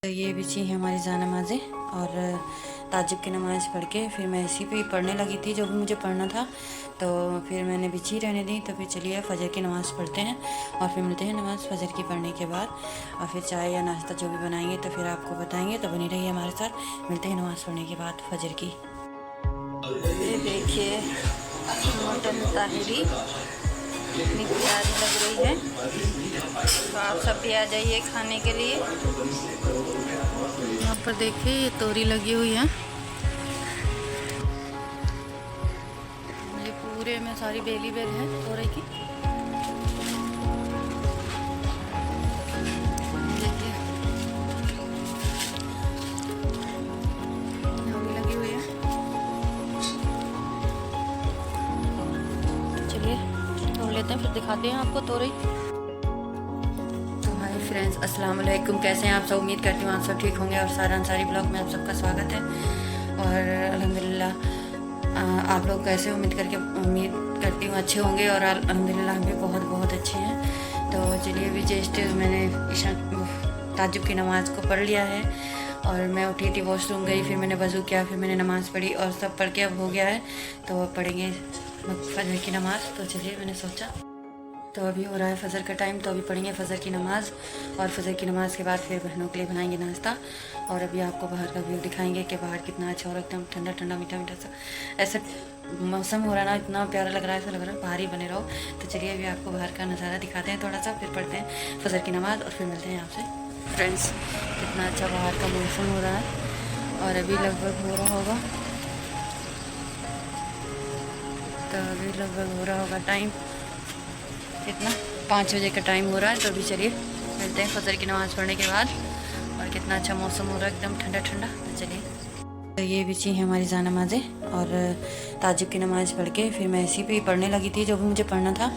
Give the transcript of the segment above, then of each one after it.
तो ये बिछी है हमारी जा नमाज़ें और ताज्जुब की नमाज़ पढ़ के फिर मैं इसी पे ही पढ़ने लगी थी जो भी मुझे पढ़ना था, तो फिर मैंने बिछी रहने दी। तो फिर चलिए फजर की नमाज़ पढ़ते हैं और फिर मिलते हैं नमाज़ फजर की पढ़ने के बाद, और फिर चाय या नाश्ता जो भी बनाएंगे तो फिर आपको बताएंगे। तो बनी रहिए हमारे साथ, मिलते हैं नमाज़ पढ़ने के बाद फजर की। ये देखिए मटन ताहिरी कितनी प्यारी लग रही है, तो आप सब भी आ जाइए खाने के लिए। यहाँ पर देखिए ये तोरी लगी हुई है, ये पूरे में सारी बेली बेल है तोरी की। देखिए यहाँ भी लगी हुई है। चलिए तोड़ लेते हैं फिर दिखाते हैं आपको तोरी। फ्रेंड्स अस्सलाम वालेकुम, कैसे हैं आप सब? उम्मीद करती हूँ आप सब ठीक होंगे और सारा अंसारी ब्लॉग में आप सबका स्वागत है। और अल्हम्दुलिल्लाह आप लोग कैसे उम्मीद करती हूँ अच्छे होंगे, और अल्हम्दुलिल्लाह हम भी बहुत बहुत अच्छे हैं। तो चलिए अभी जस्ट मैंने ईशा ताज्जुब की नमाज़ को पढ़ लिया है और मैं उठी थी, वॉशरूम गई, फिर मैंने वज़ू किया, फिर मैंने नमाज़ पढ़ी और सब पढ़ के अब हो गया है। तो अब पढ़ेंगे फजर की नमाज़। तो चलिए मैंने सोचा, तो अभी हो रहा है फ़जर का टाइम, तो अभी पढ़ेंगे फ़जर की नमाज़ और फ़जर की नमाज़ के बाद फिर बहनों के लिए बनाएंगे नाश्ता। और अभी आपको बाहर का व्यू दिखाएंगे कि बाहर कितना अच्छा हो रहा है, एकदम ठंडा ठंडा मीठा मीठा सा ऐसा मौसम हो रहा है ना, इतना प्यारा लग रहा है, ऐसा लग रहा है बाहर ही बने रहो। तो चलिए अभी आपको बाहर का नज़ारा दिखाते हैं थोड़ा सा, फिर पढ़ते हैं फ़जर की नमाज़ और फिर मिलते हैं आपसे। फ्रेंड्स कितना अच्छा बाहर का मौसम हो रहा है और अभी लगभग हो रहा होगा, तो अभी लगभग हो रहा होगा टाइम कितना 5 बजे का टाइम हो रहा है। तो अभी चलिए मिलते हैं फजर की नमाज़ पढ़ने के बाद, और कितना अच्छा मौसम हो रहा है एकदम ठंडा ठंडा। तो चलिए, तो ये बिछी है हमारी जा नमाज़ें और ताज्जुब की नमाज़ पढ़ के फिर मैं इसी पे ही पढ़ने लगी थी जो भी मुझे पढ़ना था,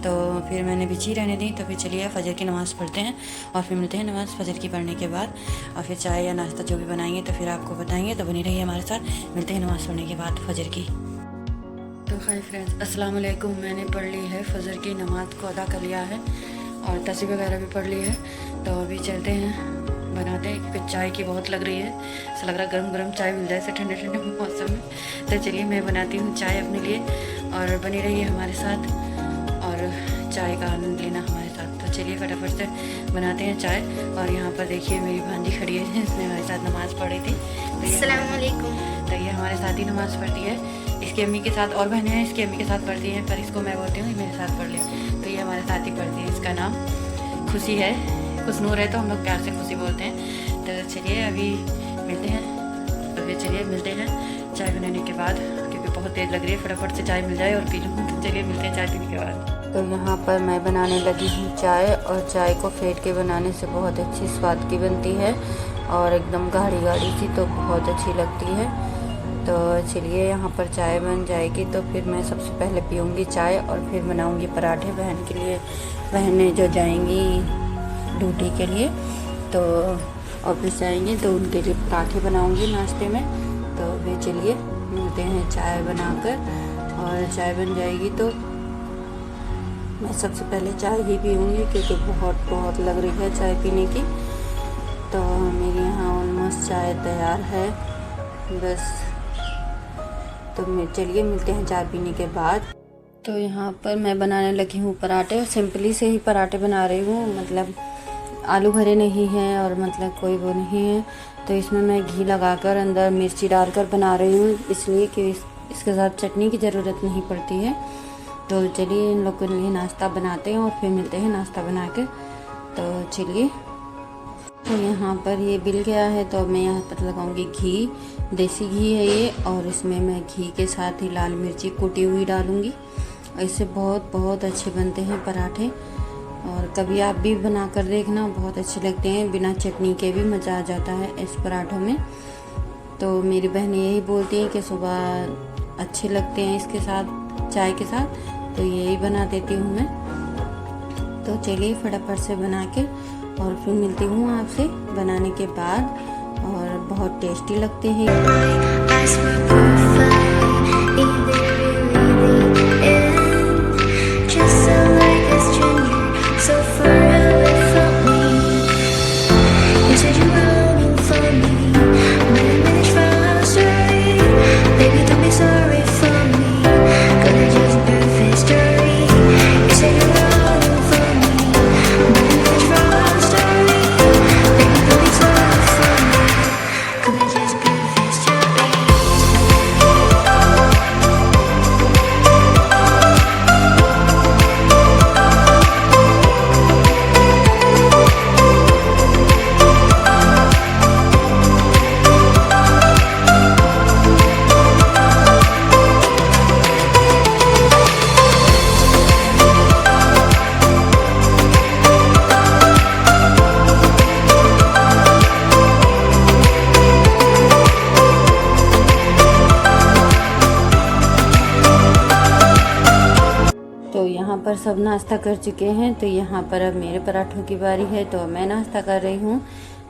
तो फिर मैंने बिछी रहने दी। तो फिर चलिए फजर की नमाज़ पढ़ते हैं और फिर मिलते हैं नमाज़ फजर की पढ़ने के बाद, और फिर चाय या नाश्ता जो भी बनाएंगे तो फिर आपको बताएंगे। तो बनी रहिए हमारे साथ, मिलते हैं नमाज़ पढ़ने के बाद फजर की। तो हाय फ्रेंड्स अस्सलाम वालेकुम, मैंने पढ़ ली है फ़जर की नमाज़ को अदा कर लिया है और तस्बीह वगैरह भी पढ़ ली है। तो अभी चलते हैं बनाते हैं, क्योंकि चाय की बहुत लग रही है, ऐसा लग रहा है गर्म गर्म चाय मिल जाए ऐसे ठंडे ठंडे मौसम में। तो चलिए मैं बनाती हूँ चाय अपने लिए और बनी रहिए हमारे साथ और चाय का आनंद लेना हमारे साथ। तो चलिए फटाफट से बनाते हैं चाय। और यहाँ पर देखिए मेरी भांजी खड़ी है, इसने हमारे साथ नमाज़ पढ़ी थी। अस्सलाम वालेकुम। तो ये हमारे साथ ही नमाज़ पढ़ती है, इसकी अम्मी के साथ और बहनें हैं इसकी अम्मी के साथ पढ़ती हैं, पर इसको मैं बोलती हूँ मेरे साथ पढ़ ले। तो ये हमारे साथ ही पढ़ती है, इसका नाम खुशी है, खुशनूर है, तो हम लोग प्यार से खुशी बोलते हैं। तो चलिए अभी मिलते हैं, तो फिर चलिए मिलते हैं चाय बनाने के बाद, क्योंकि बहुत तेज़ लग रही है, फटाफट से चाय मिल जाए और पी लूँ। तो चलिए मिलते हैं चाय पीने के बाद। तो यहाँ पर मैं बनाने लगी हूँ चाय, और चाय को फेंट के बनाने से बहुत अच्छी स्वाद की बनती है और एकदम गाढ़ी गाढ़ी सी, तो बहुत अच्छी लगती है। तो चलिए यहाँ पर चाय बन जाएगी तो फिर मैं सबसे पहले पीऊँगी चाय और फिर बनाऊँगी पराठे बहन के लिए, बहनें जो जाएंगी ड्यूटी के लिए तो ऑफिस जाएंगी, तो उनके लिए पराठे बनाऊँगी नाश्ते में। तो फिर चलिए मिलते हैं चाय बनाकर, और चाय बन जाएगी तो मैं सबसे पहले चाय ही पीऊँगी, क्योंकि बहुत लग रही है चाय पीने की। तो मेरे यहाँ ऑलमोस्ट चाय तैयार है बस। तो चलिए मिलते हैं चाय पीने के बाद। तो यहाँ पर मैं बनाने लगी हूँ पराठे, सिंपली से ही पराठे बना रही हूँ, मतलब आलू भरे नहीं हैं और मतलब कोई वो नहीं है। तो इसमें मैं घी लगाकर अंदर मिर्ची डालकर बना रही हूँ, इसलिए कि इसके साथ चटनी की ज़रूरत नहीं पड़ती है। तो चलिए इन लोग के लिए नाश्ता बनाते हैं और फिर मिलते हैं नाश्ता बना के। तो चलिए, तो यहाँ पर ये बिल गया है, तो मैं यहाँ पर लगाऊंगी घी, देसी घी है ये, और इसमें मैं घी के साथ ही लाल मिर्ची कुटी हुई डालूंगी। इससे बहुत अच्छे बनते हैं पराठे, और कभी आप भी बना कर देखना, बहुत अच्छे लगते हैं, बिना चटनी के भी मज़ा आ जाता है इस पराठों में। तो मेरी बहन यही बोलती हैं कि सुबह अच्छे लगते हैं इसके साथ, चाय के साथ, तो यही बना देती हूँ मैं। तो चलिए फटाफट से बना के और फिर मिलती हूँ आपसे बनाने के बाद, और बहुत टेस्टी लगते हैं। So far away from me, you said you were पर सब नाश्ता कर चुके हैं, तो यहाँ पर अब मेरे पराठों की बारी है, तो मैं नाश्ता कर रही हूँ।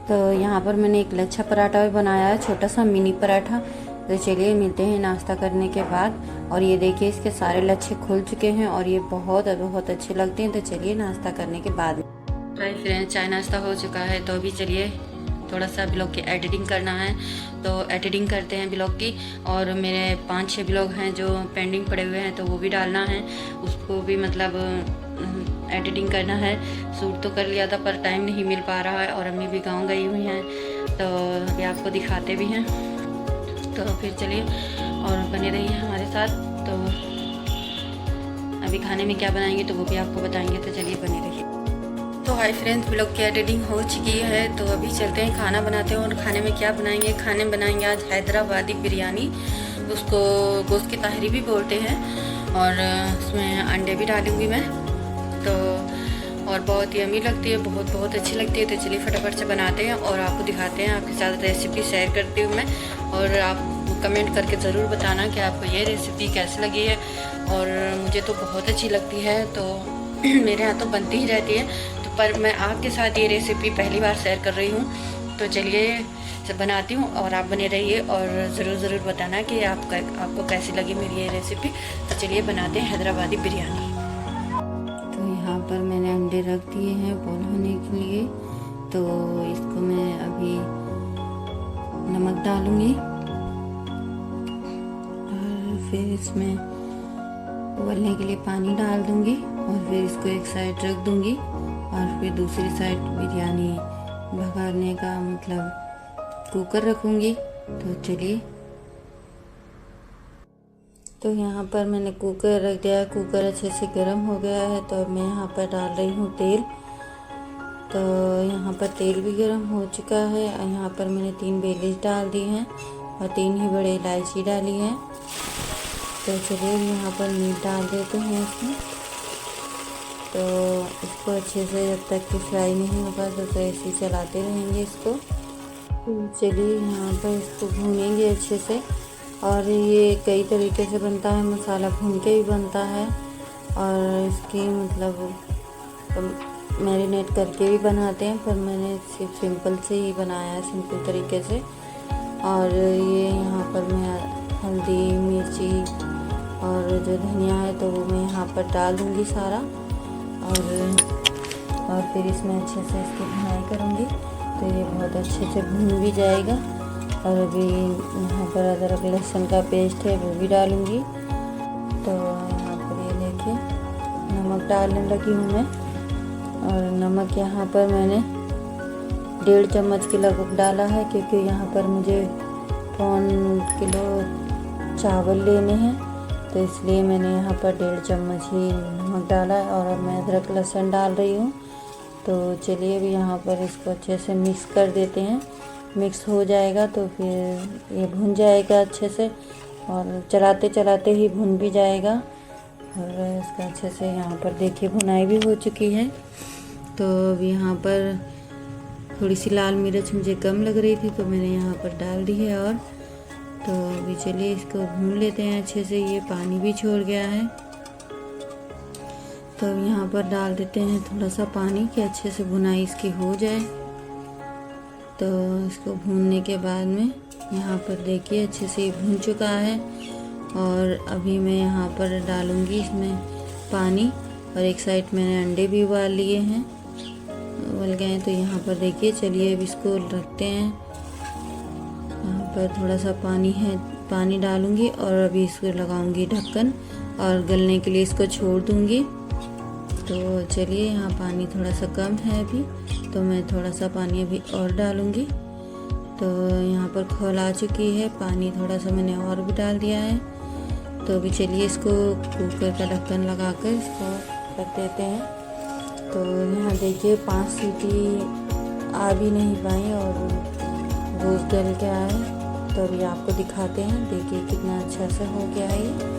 तो यहाँ पर मैंने एक लच्छा पराठा भी बनाया है, छोटा सा मिनी पराठा। तो चलिए मिलते हैं नाश्ता करने के बाद। और ये देखिए इसके सारे लच्छे खुल चुके हैं और ये बहुत बहुत अच्छे लगते हैं। तो चलिए नाश्ता करने के बाद। हाय फ्रेंड्स, चाय नाश्ता हो चुका है, तो अभी चलिए थोड़ा सा ब्लॉग की एडिटिंग करना है, तो एडिटिंग करते हैं ब्लॉग की। और मेरे 5-6 ब्लॉग हैं जो पेंडिंग पड़े हुए हैं, तो वो भी डालना है, उसको भी मतलब एडिटिंग करना है। शूट तो कर लिया था पर टाइम नहीं मिल पा रहा है, और अम्मी भी गांव गई हुई हैं, तो अभी आपको दिखाते भी हैं। तो फिर चलिए और बने रहिए हमारे साथ। तो अभी खाने में क्या बनाएंगे तो वो भी आपको बताएंगे, तो चलिए बने रहिए। तो हाय फ्रेंड्स, ब्लॉग की एडिटिंग हो चुकी है, तो अभी चलते हैं खाना बनाते हैं। और खाने में क्या बनाएंगे? खाने में बनाएंगे आज हैदराबादी बिरयानी, उसको गोश्त की ताहरी भी बोलते हैं, और उसमें अंडे भी डालूँगी मैं। तो और बहुत ही यम्मी लगती है, बहुत बहुत अच्छी लगती है। तो चलिए फटाफट से बनाते हैं और आपको दिखाते हैं, आपके साथ रेसिपी शेयर करती हूँ मैं। और आप कमेंट करके ज़रूर बताना कि आपको ये रेसिपी कैसी लगी है। और मुझे तो बहुत अच्छी लगती है, तो मेरे यहाँ तो बनती ही रहती है, तो पर मैं आपके साथ ये रेसिपी पहली बार शेयर कर रही हूँ। तो चलिए बनाती हूँ और आप बने रहिए और ज़रूर बताना कि आपको कैसी लगी मेरी ये रेसिपी। तो चलिए बनाते हैं हैदराबादी बिरयानी। तो यहाँ पर मैंने अंडे रख दिए हैं बॉईल होने के लिए, तो इसको मैं अभी नमक डालूँगी और फिर इसमें उबलने के लिए पानी डाल दूँगी, और फिर इसको एक साइड रख दूँगी, और फिर दूसरी साइड बिरयानी भगाने का मतलब कुकर रखूँगी। तो चलिए, तो यहाँ पर मैंने कुकर रख दिया है, कुकर अच्छे से गर्म हो गया है। तो मैं यहाँ पर डाल रही हूँ तेल। तो यहाँ पर तेल भी गर्म हो चुका है, और यहाँ पर मैंने 3 बेलीज डाल दी हैं और 3 ही बड़े इलायची डाली हैं। तो चलिए यहाँ पर मीट डाल देते हैं इसमें। तो इसको अच्छे से जब तक कि फ्राई नहीं होगा तो ऐसे ही चलाते रहेंगे इसको। तो चलिए यहाँ पर इसको भूनेंगे अच्छे से। और ये कई तरीके से बनता है, मसाला भून के भी बनता है, और इसकी मतलब मैरिनेट करके भी बनाते हैं, पर मैंने सिर्फ सिंपल से ही बनाया है, सिंपल तरीके से। और ये यहाँ पर मैं हल्दी मिर्ची और जो धनिया है तो वो मैं यहाँ पर डाल दूँगी सारा, और फिर इसमें अच्छे से इसकी भुनाई करूँगी, तो ये बहुत अच्छे से भून भी जाएगा। और अभी यहाँ पर अदरक लहसुन का पेस्ट है वो भी डालूँगी। तो यहाँ पर ये देखिए नमक डालने लगी हूँ मैं, और नमक यहाँ पर मैंने 1.5 चम्मच के लगभग डाला है, क्योंकि यहाँ पर मुझे 1 किलो चावल लेने हैं, तो इसलिए मैंने यहाँ पर 1.5 चम्मच ही नमक डाला है। और अब मैं अदरक लहसुन डाल रही हूँ। तो चलिए अभी यहाँ पर इसको अच्छे से मिक्स कर देते हैं। मिक्स हो जाएगा तो फिर ये भुन जाएगा अच्छे से, और चलाते चलाते ही भुन भी जाएगा। और इसका अच्छे से यहाँ पर देखिए भुनाई भी हो चुकी है। तो अब यहाँ पर थोड़ी सी लाल मिर्च मुझे कम लग रही थी, तो मैंने यहाँ पर डाल दी है। और तो अभी चलिए इसको भून लेते हैं अच्छे से। ये पानी भी छोड़ गया है, तो अब यहाँ पर डाल देते हैं थोड़ा सा पानी कि अच्छे से भुनाई इसकी हो जाए। तो इसको भूनने के बाद में यहाँ पर देखिए अच्छे से भून चुका है। और अभी मैं यहाँ पर डालूँगी इसमें पानी, और एक साइड मैंने अंडे भी उबाल लिए हैं, उबल गए हैं। तो यहाँ पर देखिए, चलिए अब इसको रखते हैं। यहाँ पर थोड़ा सा पानी है, पानी डालूँगी और अभी इसको लगाऊँगी ढक्कन, और गलने के लिए इसको छोड़ दूँगी। तो चलिए यहाँ पानी थोड़ा सा कम है अभी, तो मैं थोड़ा सा पानी अभी और डालूँगी। तो यहाँ पर खौल आ चुकी है, पानी थोड़ा सा मैंने और भी डाल दिया है। तो अभी चलिए इसको कुकर का ढक्कन लगाकर इसको रख देते हैं। तो यहाँ देखिए 5 सीटी आ भी नहीं पाई और गोश्त गल के आए। तो अभी आपको दिखाते हैं, देखिए कितना अच्छा सा हो गया है ये।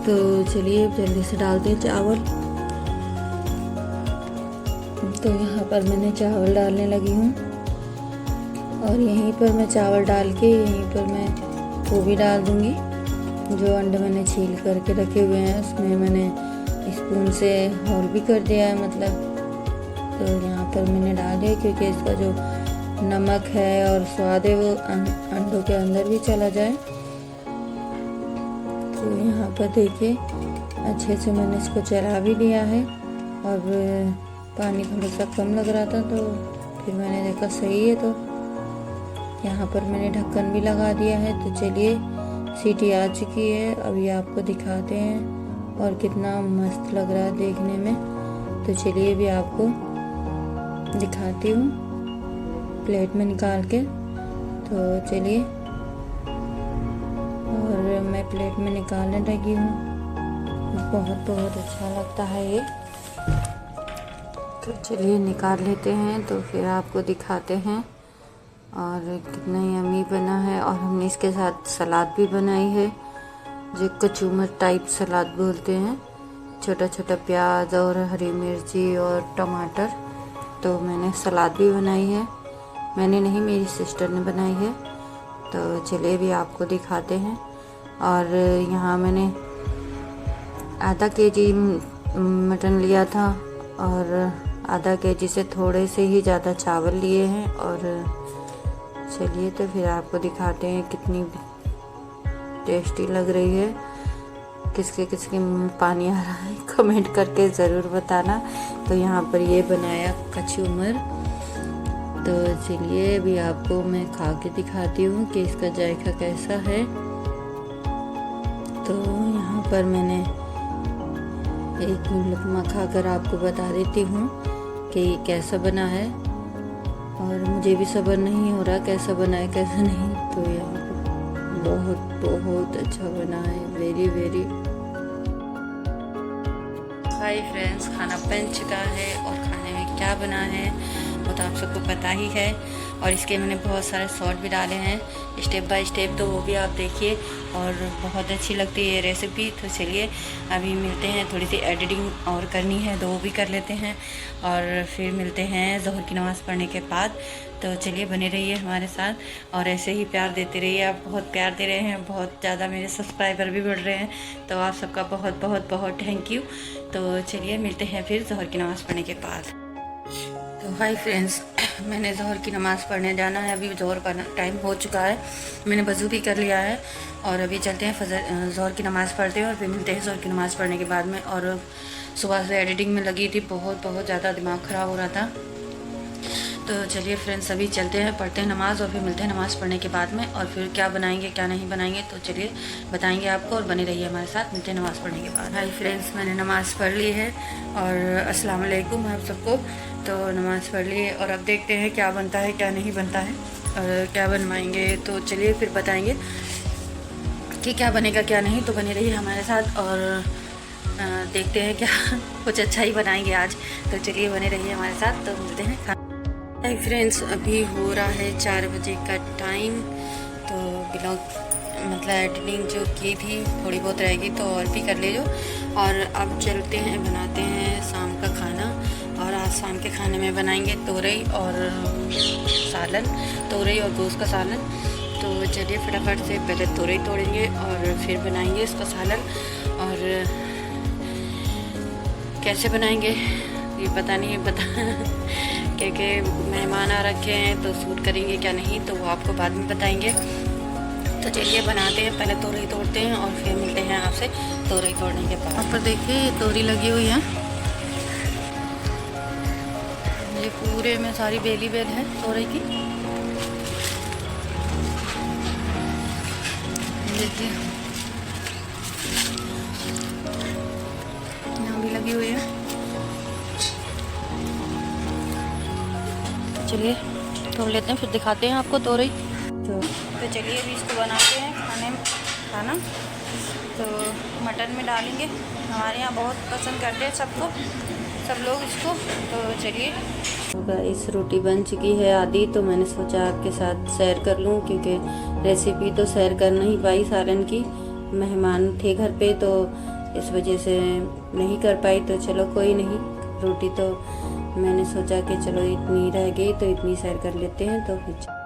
तो चलिए जल्दी से डालते हैं चावल। तो यहाँ पर मैंने चावल डालने लगी हूँ, और यहीं पर मैं चावल डाल के यहीं पर मैं गोभी डाल दूँगी। जो अंडे मैंने छील करके रखे हुए हैं उसमें मैंने स्पून से होल भी कर दिया है, मतलब तो यहाँ पर मैंने डाल दिया क्योंकि इसका जो नमक है और स्वाद है वो अंडों के अंदर भी चला जाए। तो यहाँ पर देखिए अच्छे से मैंने इसको चला भी लिया है और पानी थोड़ा सा कम लग रहा था तो फिर मैंने देखा सही है, तो यहाँ पर मैंने ढक्कन भी लगा दिया है। तो चलिए सीटी आ चुकी है, अभी आपको दिखाते हैं और कितना मस्त लग रहा है देखने में। तो चलिए भी आपको दिखाती हूँ प्लेट में निकाल के। तो चलिए, और मैं प्लेट में निकालने लगी हूँ। बहुत बहुत अच्छा लगता है ये। तो चलिए निकाल लेते हैं तो फिर आपको दिखाते हैं। और कितना यम्मी बना है, और हमने इसके साथ सलाद भी बनाई है जो कचूमर टाइप सलाद बोलते हैं। छोटा छोटा प्याज और हरी मिर्ची और टमाटर, तो मैंने सलाद भी बनाई है। मैंने नहीं, मेरी सिस्टर ने बनाई है। तो चलिए भी आपको दिखाते हैं। और यहाँ मैंने आधा केजी मटन लिया था और आधा केजी से थोड़े से ही ज़्यादा चावल लिए हैं। और चलिए तो फिर आपको दिखाते हैं कितनी टेस्टी लग रही है। किसके किसके मुंह में पानी आ रहा है कमेंट करके ज़रूर बताना। तो यहाँ पर ये बनाया कचूमर। तो चलिए अभी आपको मैं खा के दिखाती हूँ कि इसका जायका कैसा है। तो यहाँ पर मैंने एक लुकमा खाकर आपको बता देती हूँ कि कैसा बना है, और मुझे भी सब्र नहीं हो रहा कैसा बना है कैसा नहीं। तो यहाँ बहुत बहुत अच्छा बना है, वेरी वेरी। हाय फ्रेंड्स, खाना बन चुका है और खाने में क्या बना है वो तो आप सबको पता ही है। और इसके मैंने बहुत सारे शॉर्ट भी डाले हैं स्टेप बाय स्टेप, तो वो भी आप देखिए और बहुत अच्छी लगती है ये रेसिपी। तो चलिए अभी मिलते हैं, थोड़ी सी एडिटिंग और करनी है तो वो भी कर लेते हैं और फिर मिलते हैं ज़ोहर की नमाज़ पढ़ने के बाद। तो चलिए बने रहिए हमारे साथ और ऐसे ही प्यार देते रहिए। आप बहुत प्यार दे रहे हैं, बहुत ज़्यादा मेरे सब्सक्राइबर भी बढ़ रहे हैं, तो आप सबका बहुत बहुत बहुत थैंक यू। तो चलिए मिलते हैं फिर ज़ोहर की नमाज़ पढ़ने के बाद। तो हाय फ्रेंड्स, मैंने ज़ोहर की नमाज़ पढ़ने जाना है। अभी ज़ोहर का टाइम हो चुका है, मैंने वज़ू भी कर लिया है और अभी चलते हैं ज़ोहर की नमाज़ पढ़ते हैं और फिर मिलते हैं ज़ोहर की नमाज़ पढ़ने के बाद में। और सुबह से एडिटिंग में लगी थी, बहुत ज़्यादा दिमाग ख़राब हो रहा था। तो चलिए फ्रेंड्स अभी चलते हैं, पढ़ते हैं नमाज़ और फिर मिलते हैं नमाज़ पढ़ने के बाद में। और फिर क्या बनाएंगे क्या नहीं बनाएंगे तो चलिए बताएंगे आपको, और बने रहिए हमारे साथ। मिलते हैं नमाज़ पढ़ने के बाद। हाय फ्रेंड्स, मैंने नमाज़ पढ़ ली है और अस्सलाम वालेकुम आप सबको। तो नमाज़ पढ़ ली है और अब देखते हैं क्या बनता है क्या नहीं बनता है और क्या बनवाएंगे। तो चलिए फिर बताएंगे कि क्या बनेगा क्या नहीं। तो बने रहिए हमारे साथ और देखते हैं क्या कुछ अच्छा ही बनाएंगे आज। तो चलिए बने रहिए हमारे साथ, तो मिलते हैं। हाय फ्रेंड्स, अभी हो रहा है 4 बजे का टाइम। तो ब्लॉग मतलब एडिटिंग जो की थी थोड़ी बहुत रहेगी तो और भी कर लीजिए। और अब चलते हैं, बनाते हैं शाम का खाना। और आज शाम के खाने में बनाएंगे तोरई और सालन, तोरई और गोश्त का सालन। तो चलिए फटाफट से पहले तोरई तोड़ेंगे और फिर बनाएंगे इसका सालन। और कैसे बनाएंगे ये पता नहीं क्योंकि मेहमान आ रखे हैं तो शूट करेंगे क्या नहीं तो वो आपको बाद में बताएंगे। तो चलिए बनाते हैं, पहले तोरई तोड़ते हैं और फिर मिलते हैं आपसे तोरई तोड़ने के बाद। पर देखिए ये तोरी लगी हुई है, ये पूरे में सारी बेली बेल है तोरई की। देखिए यहाँ भी लगी हुई है। चलिए तोड़ लेते हैं फिर दिखाते हैं आपको तोरई। तो चलिए अभी इसको बनाते हैं खाना। तो मटन में डालेंगे, हमारे यहाँ बहुत पसंद करते हैं सब लोग इसको। तो चलिए इस रोटी बन चुकी है आधी, तो मैंने सोचा आपके साथ शेयर कर लूँ क्योंकि रेसिपी तो शेयर कर नहीं पाई सालन की। मेहमान थे घर पे तो इस वजह से नहीं कर पाई। तो चलो कोई नहीं, रोटी तो मैंने सोचा कि चलो इतनी रह गई तो इतनी शेयर कर लेते हैं। तो फिर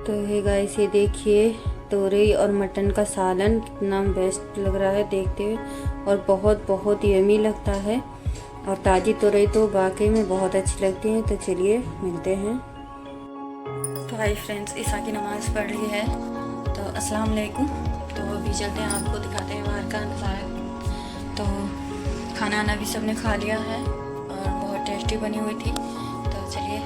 तो है गाइस, ये देखिए तोरई और मटन का सालन कितना बेस्ट लग रहा है देखते हुए, और बहुत बहुत यमी लगता है। और ताज़ी तोरई तो वाकई में बहुत अच्छी लगती है। तो चलिए मिलते हैं। तो हाय फ्रेंड्स, ईसा की नमाज़ पढ़ रही है, तो अस्सलाम वालेकुम। तो अभी चलते हैं, आपको दिखाते हैं बाहर का नज़ारा। तो खाना आना भी सबने खा लिया है और बहुत टेस्टी बनी हुई थी। तो चलिए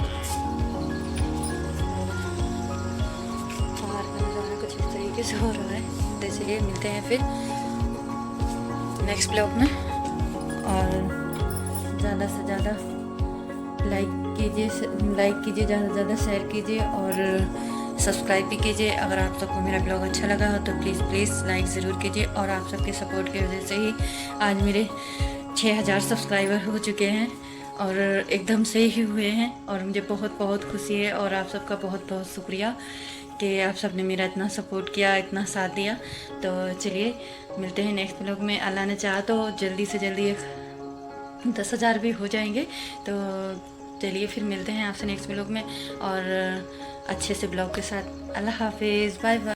बाहर का नज़ारा कुछ इस तरीके से हो रहा है। तो चलिए मिलते हैं फिर नेक्स्ट ब्लॉग में। और ज़्यादा से ज़्यादा लाइक कीजिए, ज़्यादा से ज़्यादा शेयर कीजिए और सब्सक्राइब भी कीजिए। अगर आप सबको मेरा ब्लॉग अच्छा लगा हो तो प्लीज़ लाइक ज़रूर कीजिए। और आप सबके सपोर्ट की वजह से ही आज मेरे 6000 सब्सक्राइबर हो चुके हैं और एकदम से ही हुए हैं, और मुझे बहुत बहुत खुशी है। और आप सबका बहुत बहुत शुक्रिया कि आप सब ने मेरा इतना सपोर्ट किया, इतना साथ दिया। तो चलिए मिलते हैं नेक्स्ट ब्लॉग में। अल्लाह ने चाहा तो जल्दी से जल्दी 10,000 भी हो जाएंगे। तो चलिए फिर मिलते हैं आपसे नेक्स्ट ब्लॉग में और अच्छे से ब्लॉग के साथ। अल्लाह हाफिज़, बाय बाय।